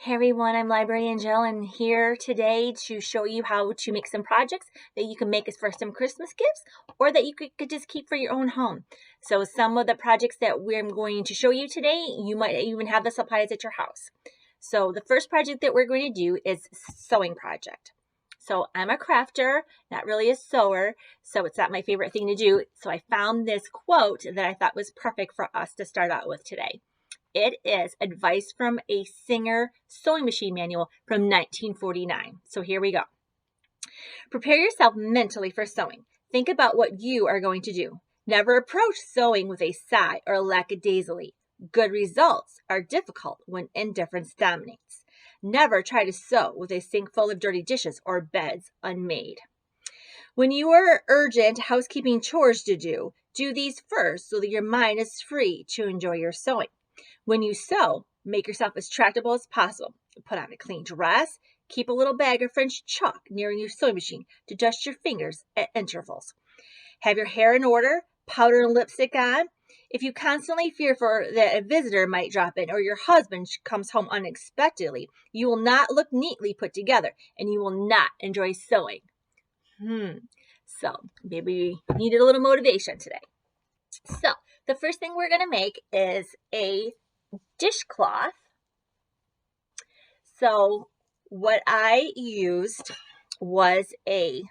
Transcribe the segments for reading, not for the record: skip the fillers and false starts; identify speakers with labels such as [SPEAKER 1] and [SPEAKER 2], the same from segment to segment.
[SPEAKER 1] Hey everyone, I'm Librarian Jill and here today to show you how to make some projects that you can make as for some Christmas gifts or that you could just keep for your own home. So some of the projects that we're going to show you today, you might even have the supplies at your house. So the first project that we're going to do is sewing project. So I'm a crafter, not really a sewer, so it's not my favorite thing to do. So I found this quote that I thought was perfect for us to start out with today. It is advice from a Singer sewing machine manual from 1949. So here we go. Prepare yourself mentally for sewing. Think about what you are going to do. Never approach sewing with a sigh or lackadaisically. Good results are difficult when indifference dominates. Never try to sew with a sink full of dirty dishes or beds unmade. When you are urgent housekeeping chores to do these first so that your mind is free to enjoy your sewing. When you sew, make yourself as tractable as possible. Put on a clean dress. Keep a little bag of French chalk near your sewing machine to dust your fingers at intervals. Have your hair in order, powder and lipstick on. If you constantly fear that a visitor might drop in or your husband comes home unexpectedly, you will not look neatly put together and you will not enjoy sewing. So maybe we needed a little motivation today. So the first thing we're going to make is a dishcloth. So what I used was a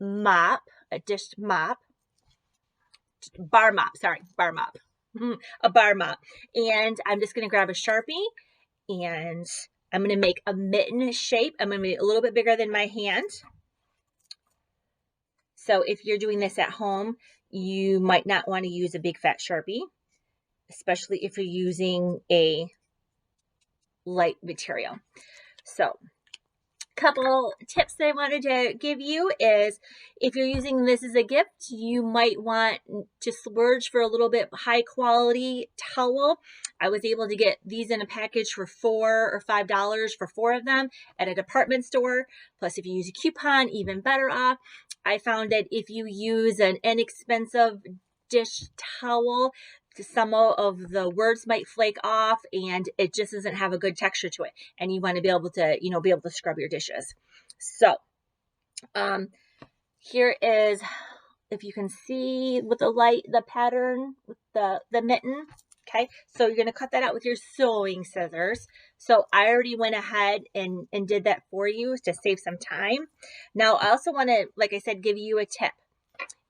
[SPEAKER 1] mop, a dish mop, bar mop, a bar mop. And I'm just going to grab a Sharpie and I'm going to make a mitten shape. I'm going to make it a little bit bigger than my hand. So if you're doing this at home, you might not want to use a big fat Sharpie, especially if you're using a light material. So couple tips that I wanted to give you is if you're using this as a gift, you might want to splurge for a little bit high quality towel. I was able to get these in a package for $4 or $5 for 4 of them at a department store. Plus, if you use a coupon, even better off. I found that if you use an inexpensive dish towel, some of the words might flake off and it just doesn't have a good texture to it. And you want to be able to, scrub your dishes. So, here is, if you can see with the light, the pattern with the mitten. Okay, so you're going to cut that out with your sewing scissors. So I already went ahead and did that for you to save some time. Now, I also want to, like I said, give you a tip.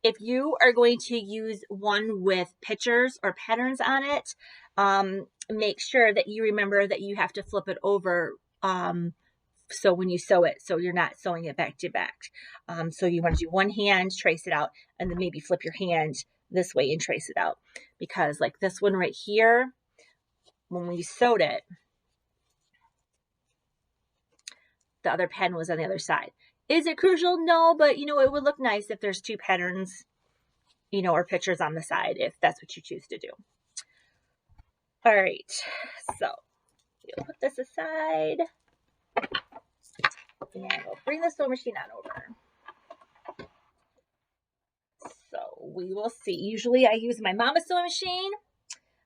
[SPEAKER 1] If you are going to use one with pictures or patterns on it, make sure that you remember that you have to flip it over so when you sew it, so you're not sewing it back to back. So you want to do one hand, trace it out, and then maybe flip your hand this way and trace it out. Because like this one right here, when we sewed it, the other pen was on the other side. Is it crucial? No, but it would look nice if there's 2 patterns, or pictures on the side, if that's what you choose to do. All right, so we'll put this aside and we'll bring the sewing machine on over. So we will see. Usually I use my mama's sewing machine,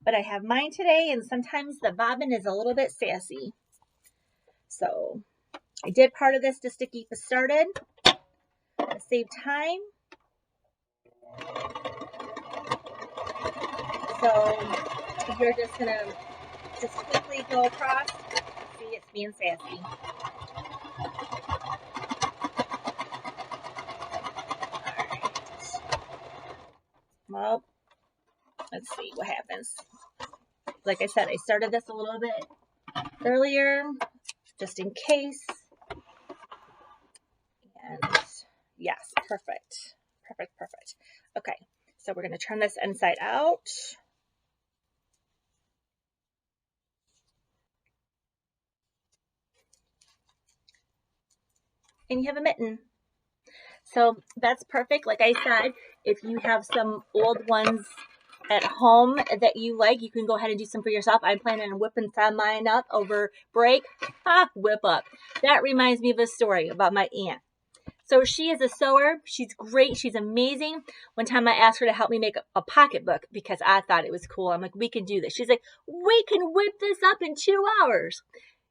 [SPEAKER 1] but I have mine today, and sometimes the bobbin is a little bit sassy. So I did part of this just to keep us started, to save time. So you're just going to just quickly go across. See, it's being sassy. Well, let's see what happens. Like I said, I started this a little bit earlier, just in case. And yes, perfect. Perfect. Okay, so we're going to turn this inside out. And you have a mitten. So that's perfect. Like I said, if you have some old ones at home that you like, you can go ahead and do some for yourself. I'm planning on whipping some mine up over break. Whip up. That reminds me of a story about my aunt. So she is a sewer. She's great. She's amazing. One time I asked her to help me make a pocketbook because I thought it was cool. I'm like, we can do this. She's like, we can whip this up in 2 hours.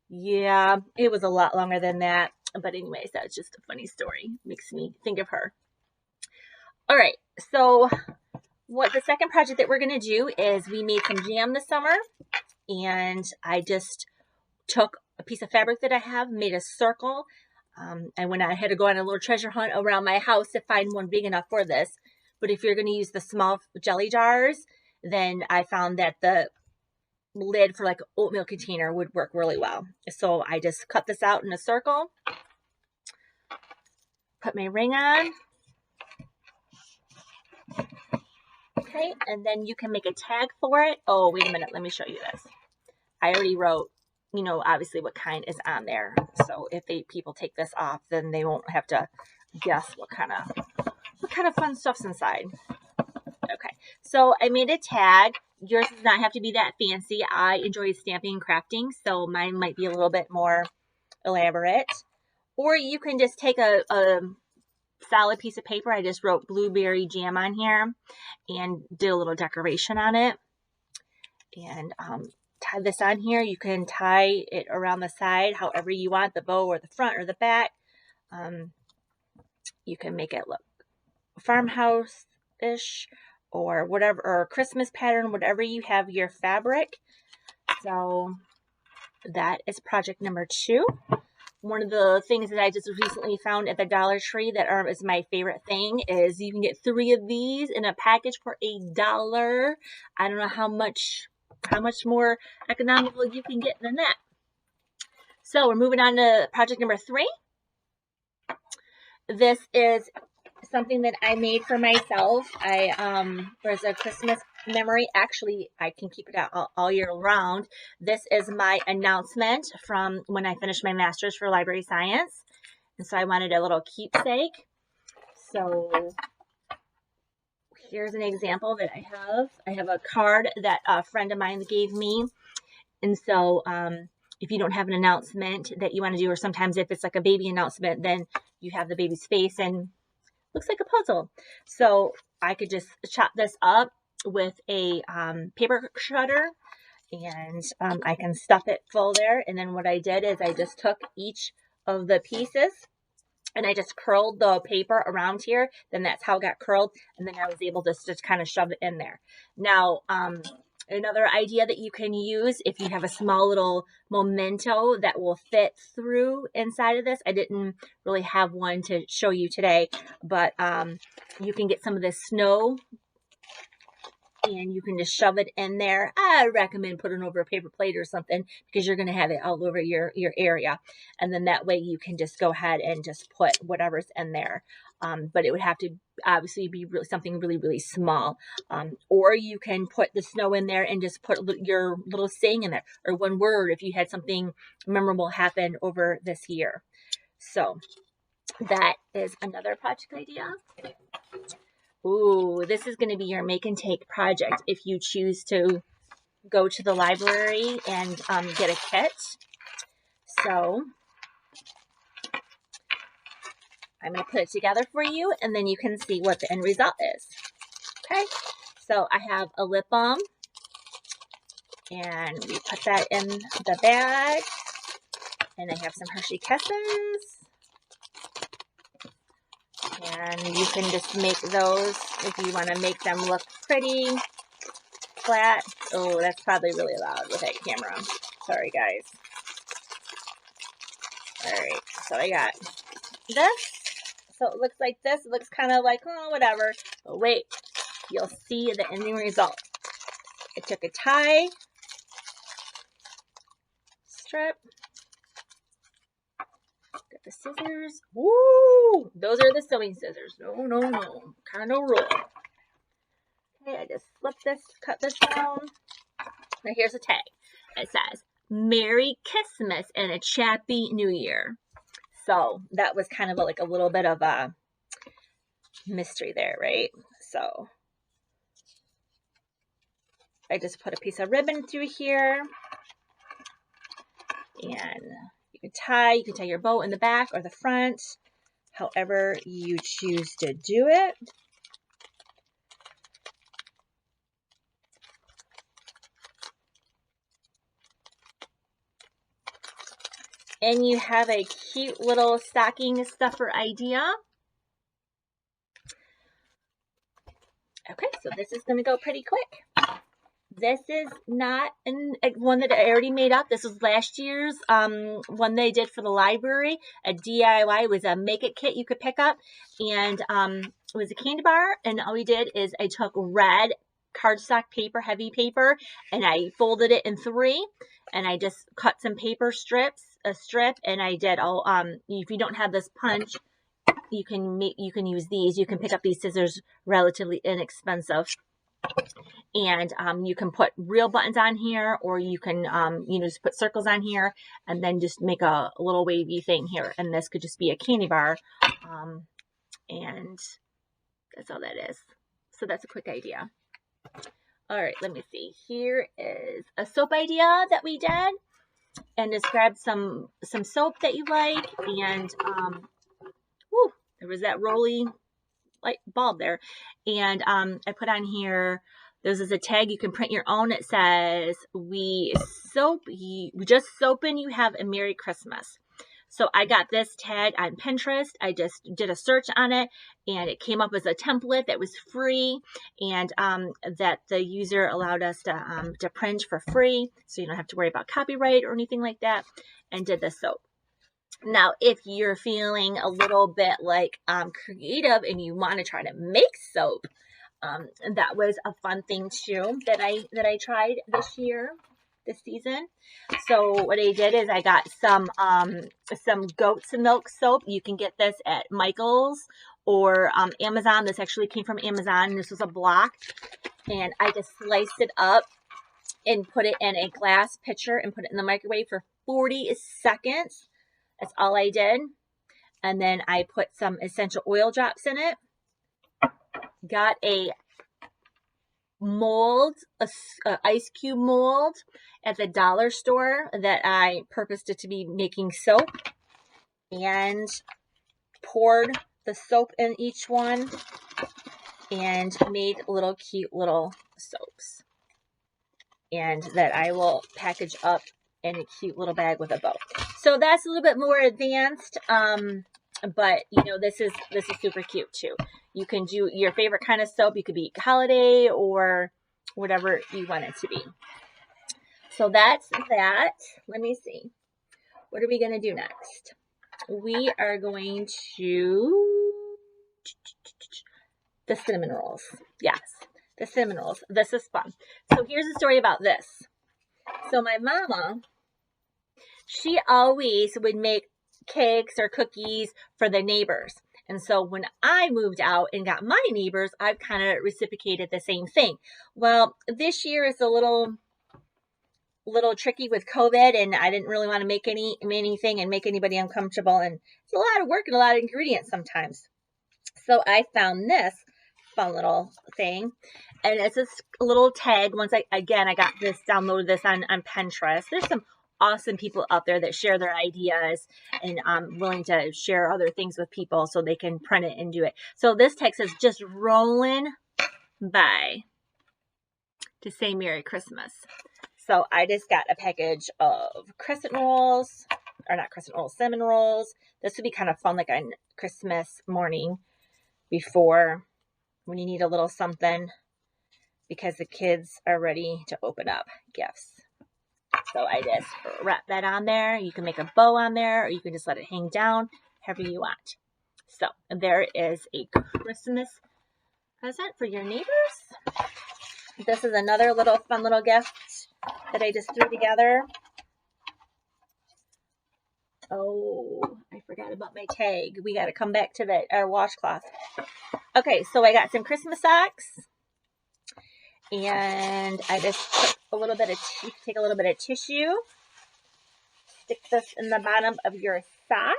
[SPEAKER 1] Yeah, it was a lot longer than that. But anyways, that's just a funny story. Makes me think of her. All right, so what the second project that we're going to do is we made some jam this summer, and I just took a piece of fabric that I have, made a circle, and when I had to go on a little treasure hunt around my house to find one big enough for this. But if you're going to use the small jelly jars, then I found that the lid for like an oatmeal container would work really well. So I just cut this out in a circle, put my ring on. Okay, and then you can make a tag for it. Oh, wait a minute, let me show you this. I already wrote, obviously what kind is on there. So if people take this off, then they won't have to guess what kind of fun stuff's inside. Okay, so I made a tag. Yours does not have to be that fancy. I enjoy stamping and crafting, so mine might be a little bit more elaborate. Or you can just take a solid piece of paper. I just wrote blueberry jam on here and did a little decoration on it. And tie this on here. You can tie it around the side however you want, the bow or the front or the back. You can make it look farmhouse-ish or whatever, or Christmas pattern, whatever you have your fabric. So that is project number 2. One of the things that I just recently found at the Dollar Tree that is my favorite thing is you can get 3 of these in a package for $1. I don't know how much more economical you can get than that. So we're moving on to project number 3. This is something that I made for myself. There's a Christmas memory. Actually, I can keep it out all year round. This is my announcement from when I finished my master's for library science. And so I wanted a little keepsake. So here's an example that I have. I have a card that a friend of mine gave me. And so if you don't have an announcement that you want to do, or sometimes if it's like a baby announcement, then you have the baby's face and looks like a puzzle. So I could just chop this up with a paper shredder, and I can stuff it full there. And then what I did is I just took each of the pieces and I just curled the paper around here. Then that's how it got curled. And then I was able to just kind of shove it in there. Now, another idea that you can use if you have a small little memento that will fit through inside of this. I didn't really have one to show you today, but you can get some of this snow and you can just shove it in there. I recommend putting it over a paper plate or something because you're going to have it all over your area. And then that way you can just go ahead and just put whatever's in there. But it would have to obviously be something really, really small. Or you can put the snow in there and just put your little saying in there, or one word if you had something memorable happen over this year. So that is another project idea. Ooh, this is going to be your make and take project if you choose to go to the library and get a kit. So I'm going to put it together for you, and then you can see what the end result is. Okay, so I have a lip balm, and we put that in the bag, and I have some Hershey Kisses. And you can just make those if you want to make them look pretty, flat. Oh, that's probably really loud with that camera. Sorry, guys. Alright, so I got this. So it looks like this. It looks kind of like, oh, whatever. But wait, you'll see the ending result. I took a tie strip. Got the scissors. Woo! Those are the sewing scissors. No. Kind of roll. Okay, I just flip this, cut this down. Now here's a tag. It says, Merry Christmas and a Chappy New Year. So that was kind of like a little bit of a mystery there, right? So I just put a piece of ribbon through here, and you can tie your bow in the back or the front, however you choose to do it. and you have a cute little stocking stuffer idea. Okay, so this is going to go pretty quick. This is not one that I already made up. This was last year's one they did for the library. A DIY. It was a make it kit you could pick up, and it was a candy bar. And all we did is I took red cardstock paper, heavy paper, and I folded it in 3, and I just cut some paper strips, a strip, and I did all. If you don't have this punch, you can use these. You can pick up these scissors, relatively inexpensive. And you can put real buttons on here, or you can just put circles on here and then just make a little wavy thing here. And this could just be a candy bar, and that's all that is. So that's a quick idea. All right, let me see. Here is a soap idea that we did, and just grab some soap that you like, and there was that rolly light bulb there, and I put on here. This is a tag you can print your own. It says, we just soaping you have a Merry Christmas. So I got this tag on Pinterest. I just did a search on it, and it came up as a template that was free, and that the user allowed us to print for free, so you don't have to worry about copyright or anything like that, and did the soap. Now, if you're feeling a little bit like creative and you want to try to make soap, that was a fun thing too that I tried this season. So what I did is I got some goat's milk soap. You can get this at Michael's or Amazon. This actually came from Amazon. This was a block, and I just sliced it up and put it in a glass pitcher and put it in the microwave for 40 seconds. That's all I did. And then I put some essential oil drops in it. Got a mold, a ice cube mold at the dollar store that I purposed it to be making soap, and poured the soap in each one and made little cute little soaps, and that I will package up in a cute little bag with a bow. So that's a little bit more advanced, but this is super cute too. You can do your favorite kind of soap. You could be holiday or whatever you want it to be. So that's that. Let me see. What are we going to do next? We are going to the cinnamon rolls. Yes, the cinnamon rolls. This is fun. So here's a story about this. So my mama, she always would make cakes or cookies for the neighbors. And so when I moved out and got my neighbors, I've kind of reciprocated the same thing. Well, this year is a little tricky with COVID, and I didn't really want to make anything and make anybody uncomfortable. And it's a lot of work and a lot of ingredients sometimes. So I found this fun little thing, and it's this little tag. I got this, downloaded this on Pinterest. There's some awesome people out there that share their ideas, and I'm willing to share other things with people so they can print it and do it. So this tag says, just rolling by to say Merry Christmas. So I just got a package of cinnamon rolls. This would be kind of fun, like on Christmas morning before, when you need a little something because the kids are ready to open up gifts. So I just wrap that on there. You can make a bow on there, or you can just let it hang down, however you want. So there is a Christmas present for your neighbors. This is another fun little gift that I just threw together. Oh, I forgot about my tag. We got to come back to our washcloth. Okay, so I got some Christmas socks, and I just took take a little bit of tissue, stick this in the bottom of your sock,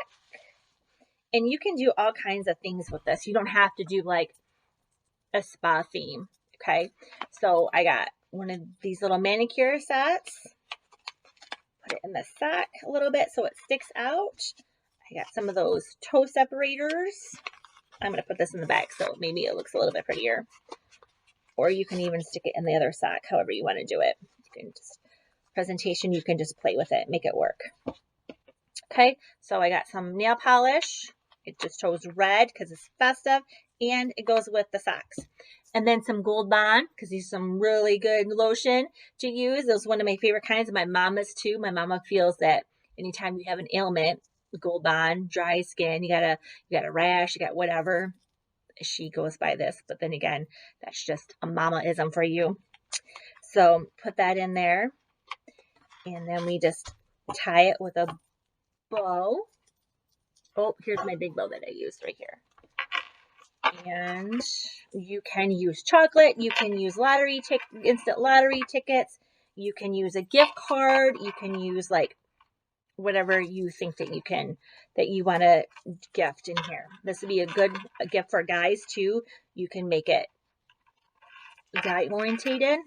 [SPEAKER 1] and you can do all kinds of things with this. You don't have to do like a spa theme. Okay, so I got one of these little manicure sets. Put it in the sock a little bit so it sticks out. I got some of those toe separators. I'm going to put this in the back so maybe it looks a little bit prettier. Or you can even stick it in the other sock, however you want to do it. You can just play with it, make it work. Okay, so I got some nail polish. It just chose red because it's festive, and it goes with the socks. And then some Gold Bond, because these are some really good lotion to use. Those are one of my favorite kinds, and my mama's too. My mama feels that anytime you have an ailment, Gold Bond, dry skin, you got a rash, you got whatever, she goes by this. But then again, that's just a mama-ism for you. So put that in there, and then we just tie it with a bow. Oh, here's my big bow that I used right here. And you can use chocolate, you can use instant lottery tickets, you can use a gift card, you can use like whatever you think that you want to gift in here. This would be a good gift for guys too. You can make it guy orientated.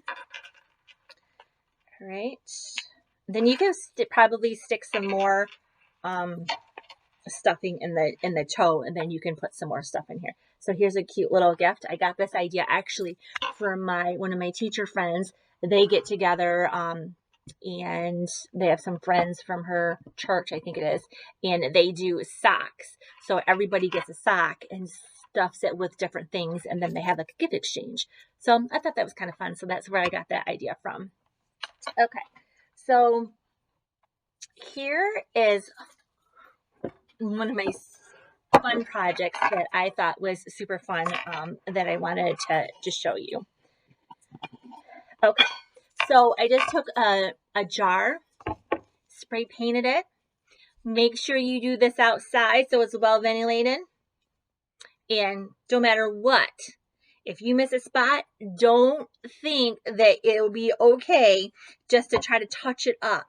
[SPEAKER 1] All right. Then you can probably stick some more stuffing in the toe, and then you can put some more stuff in here. So here's a cute little gift. I got this idea actually from one of my teacher friends. They get together and they have some friends from her church, I think it is, and they do socks. So everybody gets a sock and stuffs it with different things, and then they have like a gift exchange. So I thought that was kind of fun. So that's where I got that idea from. Okay, so here is one of my fun projects that I thought was super fun that I wanted to just show you. Okay, so I just took a jar, spray painted it. Make sure you do this outside so it's well ventilated. And no matter what, if you miss a spot, don't think that it'll be okay just to try to touch it up.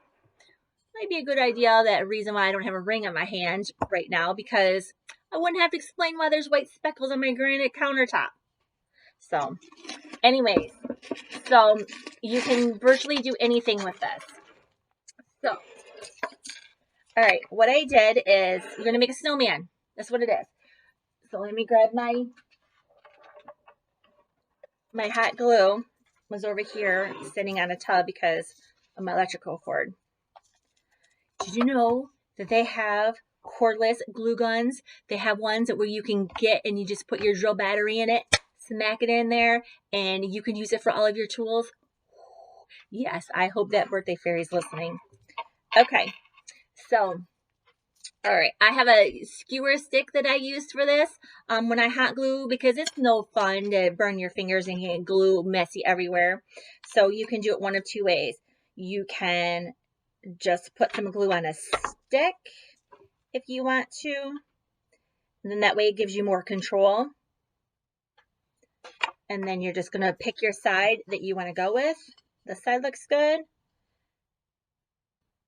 [SPEAKER 1] Might be a good idea, that reason why I don't have a ring on my hand right now, because I wouldn't have to explain why there's white speckles on my granite countertop. So anyways, so you can virtually do anything with this. So, all right, what I did is, you're going to make a snowman. That's what it is. So let me grab my hot glue. Was over here sitting on a tub because of my electrical cord. Did you know that they have cordless glue guns? They have ones where you can get and you just put your drill battery in it, smack it in there, and you can use it for all of your tools. Yes, I hope that birthday fairy's listening. Okay, so, all right, I have a skewer stick that I used for this when I hot glue, because it's no fun to burn your fingers and get glue messy everywhere. So you can do it one of two ways. You can just put some glue on a stick if you want to, and then that way it gives you more control. And then you're just going to pick your side that you want to go with. This side looks good.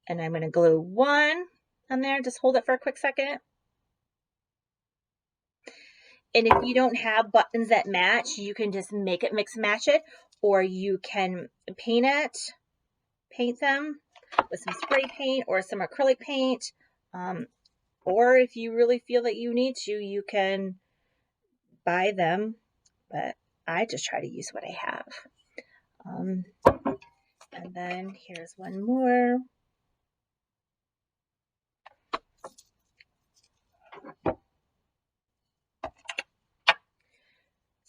[SPEAKER 1] And I'm going to glue one on there. Just hold it for a quick second. And if you don't have buttons that match, you can just make it mix match it, or you can paint them with some spray paint or some acrylic paint. Or if you really feel that you need to, you can buy them, but I just try to use what I have. And then here's one more.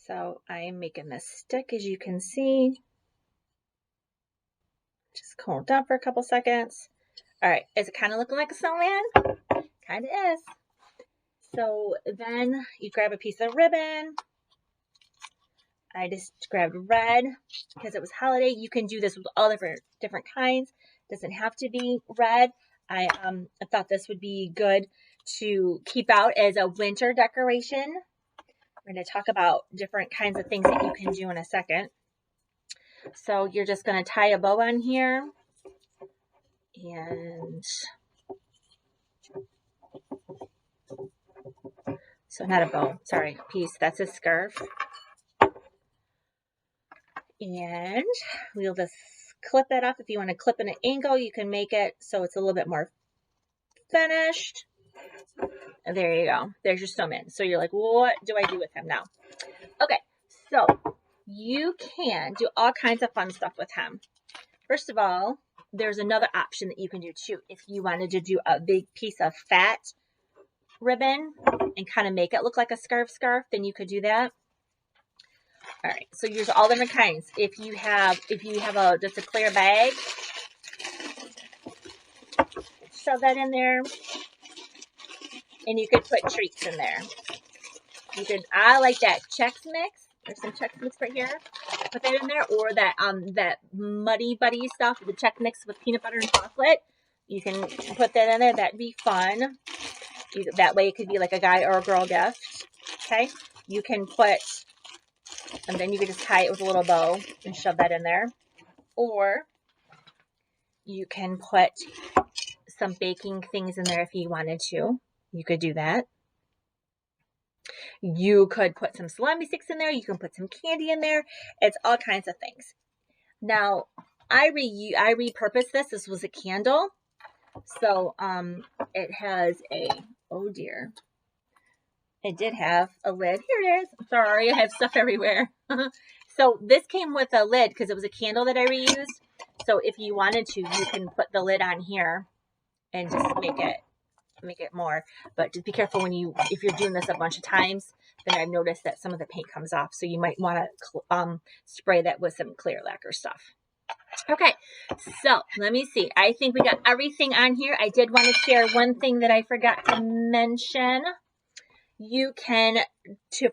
[SPEAKER 1] So I'm making this stick, as you can see. Just cool it down for a couple seconds. All right, is it kind of looking like a snowman? Kind of is. So then you grab a piece of ribbon. I just grabbed red because it was holiday. You can do this with all different kinds. It doesn't have to be red. I thought this would be good to keep out as a winter decoration. We're going to talk about different kinds of things that you can do in a second. So you're just going to tie a bow on here. And so not a bow, sorry, piece. That's a scarf. And we'll just clip it off. If you want to clip in an angle, you can make it so it's a little bit more finished. And there you go. There's your snowman. So you're like, what do I do with him now? Okay, so you can do all kinds of fun stuff with him. First of all, there's another option that you can do too. If you wanted to do a big piece of fat ribbon and kind of make it look like a scarf, then you could do that. All right, so here's all different kinds. If you have just a clear bag, shove that in there, and you could put treats in there. I like that Chex Mix. There's some Chex Mix right here. Put that in there, or that Muddy Buddy stuff, the Chex Mix with peanut butter and chocolate. You can put that in there. That'd be fun. That way it could be like a guy or a girl gift. Okay, you can put, and then you could just tie it with a little bow and shove that in there. Or you can put some baking things in there if you wanted to. You could do that. You could put some salami sticks in there. You can put some candy in there. It's all kinds of things. Now, I repurposed this. This was a candle. So, it has oh dear. It did have a lid. Here it is. Sorry, I have stuff everywhere. So this came with a lid because it was a candle that I reused. So if you wanted to, you can put the lid on here and just make it more. But just be careful if you're doing this a bunch of times, then I've noticed that some of the paint comes off. So you might want to spray that with some clear lacquer stuff. Okay, so let me see. I think we got everything on here. I did want to share one thing that I forgot to mention. You can,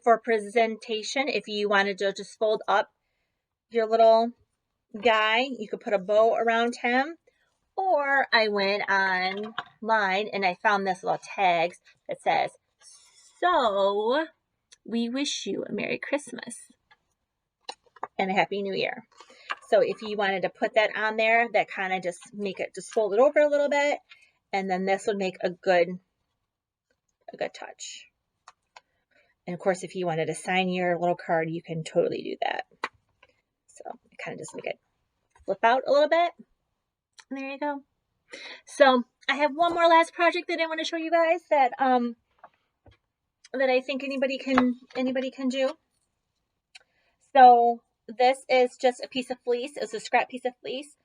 [SPEAKER 1] for presentation, if you wanted to just fold up your little guy, you could put a bow around him. Or I went online and I found this little tag that says, "So we wish you a Merry Christmas and a Happy New Year." So if you wanted to put that on there, that kind of just fold it over a little bit, and then this would make a good touch. And of course, if you wanted to sign your little card, you can totally do that. So kind of just make it flip out a little bit. And there you go. So I have one more last project that I want to show you guys that I think anybody can do. So this is just a piece of fleece. It's a scrap piece of fleece.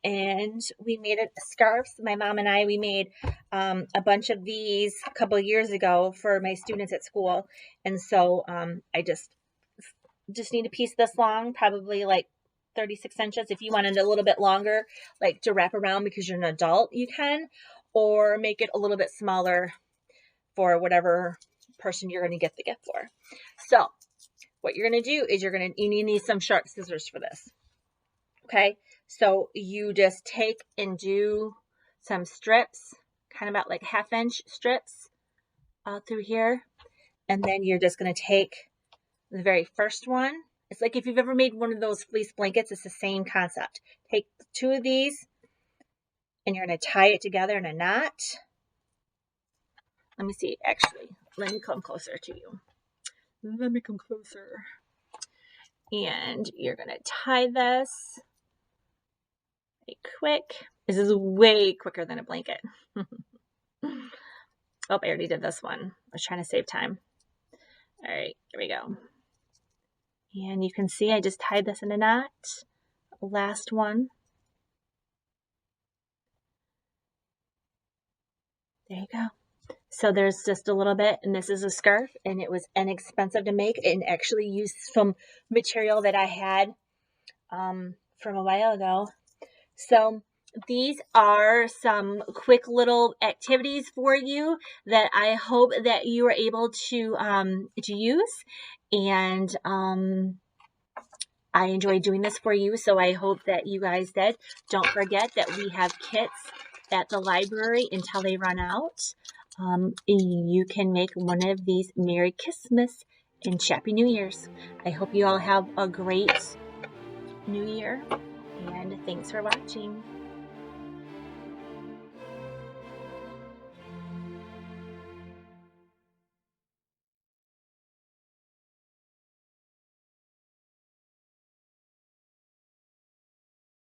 [SPEAKER 1] And we made it scarves. My mom and we made a bunch of these a couple of years ago for my students at school. And so I just need a piece this long, probably like 36 inches. If you wanted a little bit longer, like to wrap around because you're an adult, you can. Or make it a little bit smaller for whatever person you're going to get the gift for. So what you're going to do is you need some sharp scissors for this. Okay, so you just take and do some strips, kind of about like 1/2 inch strips all through here. And then you're just going to take the very first one. It's like if you've ever made one of those fleece blankets, it's the same concept. Take 2 of these and you're going to tie it together in a knot. Let me see, actually, let me come closer to you. Let me come closer. And you're going to tie this. Quick. This is way quicker than a blanket. Oh, I already did this one. I was trying to save time. All right, here we go. And you can see I just tied this in a knot. Last one. There you go. So there's just a little bit, and this is a scarf, and it was inexpensive to make, and actually used some material that I had from a while ago. So these are some quick little activities for you that I hope that you are able to use. And I enjoy doing this for you, so I hope that you guys did. Don't forget that we have kits at the library until they run out. You can make one of these Merry Christmas and Happy New Year's. I hope you all have a great New Year, and thanks for watching.